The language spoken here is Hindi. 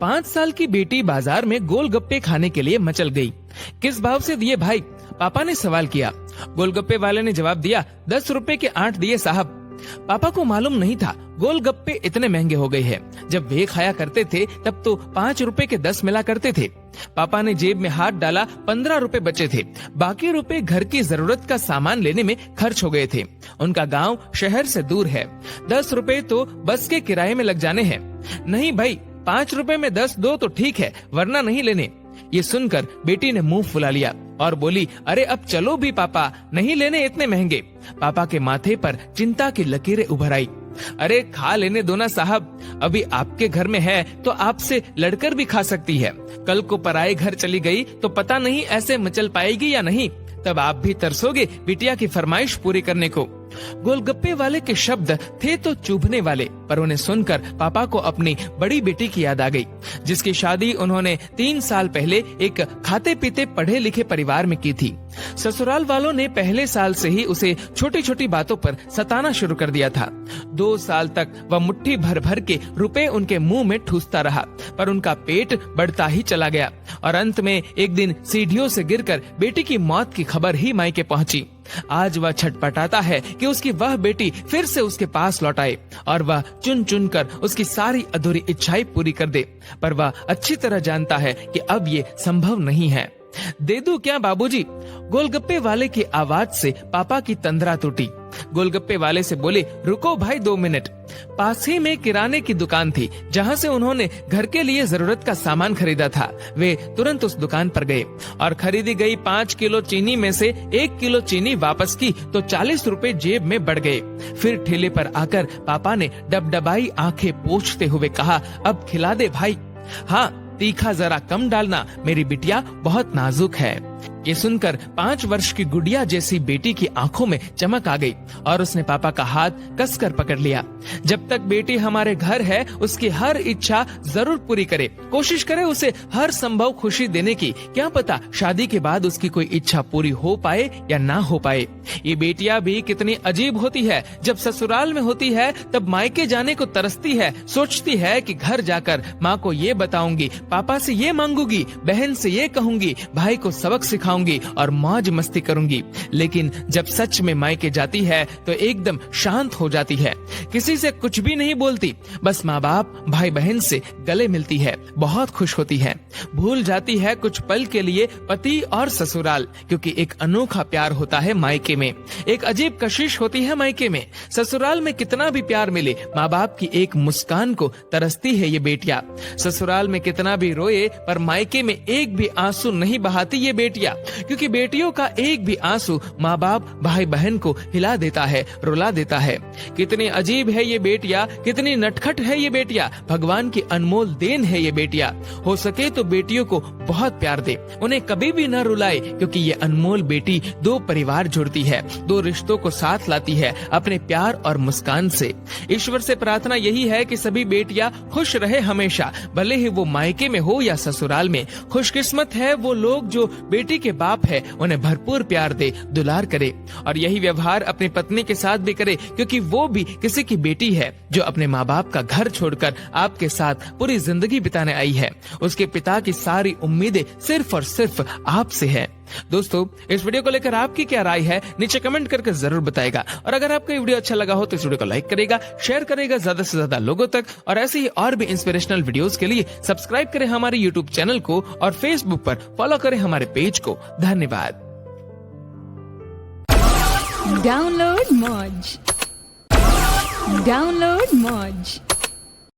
5 साल की बेटी बाजार में गोलगप्पे खाने के लिए मचल गई। किस भाव से दिए भाई? पापा ने सवाल किया। गोलगप्पे वाले ने जवाब दिया, 10 रुपए के 8 दिए साहब। पापा को मालूम नहीं था गोलगप्पे इतने महंगे हो गए हैं। जब वे खाया करते थे तब तो 5 रुपए के 10 मिला करते थे। पापा ने जेब में हाथ डाला, 15 रुपए बचे थे। बाकी रुपए घर की जरूरत का सामान लेने में खर्च हो गए थे। उनका गांव शहर से दूर है। 10 रुपए तो बस के किराए में लग जाने हैं। नहीं भाई, 5 रुपए में 10 दो तो ठीक है, वरना नहीं लेने। ये सुनकर बेटी ने मुंह फुला लिया और बोली, अरे अब चलो भी पापा, नहीं लेने इतने महंगे। पापा के माथे पर चिंता की लकीरें उभर आई। अरे खा लेने दो ना साहब, अभी आपके घर में है तो आपसे लड़कर भी खा सकती है। कल को पराए घर चली गई तो पता नहीं ऐसे मचल पाएगी या नहीं, तब आप भी तरसोगे बिटिया की फरमाइश पूरी करने को। गोलगप्पे वाले के शब्द थे तो चुभने वाले, पर उन्हें सुनकर पापा को अपनी बड़ी बेटी की याद आ गई, जिसकी शादी उन्होंने 3 साल पहले एक खाते पीते पढ़े लिखे परिवार में की थी। ससुराल वालों ने पहले साल से ही उसे छोटी छोटी बातों पर सताना शुरू कर दिया था। 2 साल तक वह मुट्ठी भर भर के रुपए उनके मुंह में ठूसता रहा, पर उनका पेट बढ़ता ही चला गया और अंत में एक दिन सीढ़ियों से गिरकर बेटी की मौत की खबर ही मायके पहुंची। आज वह छटपटाता है कि उसकी वह बेटी फिर से उसके पास लौट आए और वह चुन चुन कर उसकी सारी अधूरी इच्छाएं पूरी कर दे, पर वह अच्छी तरह जानता है कि अब ये संभव नहीं है। दे दूं क्या बाबूजी? गोलगप्पे वाले की आवाज से पापा की तंद्रा टूटी। गोलगप्पे वाले से बोले, रुको भाई 2 मिनट। पास ही में किराने की दुकान थी जहां से उन्होंने घर के लिए जरूरत का सामान खरीदा था। वे तुरंत उस दुकान पर गए और खरीदी गई 5 किलो चीनी में से 1 किलो चीनी वापस की तो 40 रुपए जेब में बढ़ गए। फिर ठेले पर आकर पापा ने डबडबाई आंखें पोंछते हुए कहा, अब खिला दे भाई। हाँ, तीखा जरा कम डालना, मेरी बिटिया बहुत नाजुक है। ये सुनकर 5 वर्ष की गुड़िया जैसी बेटी की आंखों में चमक आ गई और उसने पापा का हाथ कसकर पकड़ लिया। जब तक बेटी हमारे घर है उसकी हर इच्छा जरूर पूरी करे, कोशिश करे उसे हर संभव खुशी देने की। क्या पता शादी के बाद उसकी कोई इच्छा पूरी हो पाए या ना हो पाए। ये बेटियां भी कितनी अजीब होती है। जब ससुराल में होती है तब मायके जाने को तरसती है, सोचती है कि घर जाकर माँ को ये बताऊंगी, पापा से ये मांगूंगी, बहन से ये कहूंगी, भाई को सबक सिखाऊंगी और मौज मस्ती करूंगी। लेकिन जब सच में मायके जाती है तो एकदम शांत हो जाती है, किसी से कुछ भी नहीं बोलती, बस माँ बाप भाई बहन से गले मिलती है, बहुत खुश होती है, भूल जाती है कुछ पल के लिए पति और ससुराल, क्योंकि एक अनोखा प्यार होता है मायके में, एक अजीब कशिश होती है मायके में। ससुराल में कितना भी प्यार मिले, माँ बाप की एक मुस्कान को तरसती है ये बेटियां। ससुराल में कितना भी रोए पर मायके में एक भी आंसू नहीं बहाती ये बेटियां, क्योंकि बेटियों का एक भी आंसू माँ बाप भाई बहन को हिला देता है, रुला देता है। कितनी अजीब है ये बेटियां, कितनी नटखट है ये बेटियां, भगवान की अनमोल देन है ये बेटियां। हो सके तो बेटियों को बहुत प्यार दे, उन्हें कभी भी न रुलाए, क्योंकि ये अनमोल बेटी 2 परिवार जोड़ती है, 2 रिश्तों को साथ लाती है अपने प्यार और मुस्कान से। ईश्वर से प्रार्थना यही है कि सभी बेटियां खुश रहे हमेशा, भले ही वो मायके में हो या ससुराल में। खुशकिस्मत है वो लोग जो बेटी के बाप है, उन्हें भरपूर प्यार दे, दुलार करे, और यही व्यवहार अपनी पत्नी के साथ भी करे, क्योंकि वो भी किसी की बेटी है जो अपने माँ बाप का घर छोड़कर आपके साथ पूरी जिंदगी बिताने आई है। उसके पिता की सारी उम्मीदें सिर्फ और सिर्फ आपसे है। दोस्तों, इस वीडियो को लेकर आपकी क्या राय है नीचे कमेंट करके जरूर बताएगा, और अगर आपको ये वीडियो अच्छा लगा हो तो इस वीडियो को लाइक करेगा, शेयर करेगा ज्यादा से ज्यादा लोगों तक, और ऐसे ही और भी इंस्पिरेशनल वीडियोस के लिए सब्सक्राइब करें हमारे यूट्यूब चैनल को और फेसबुक पर फॉलो करें हमारे पेज को। धन्यवाद। डाउनलोड मौज।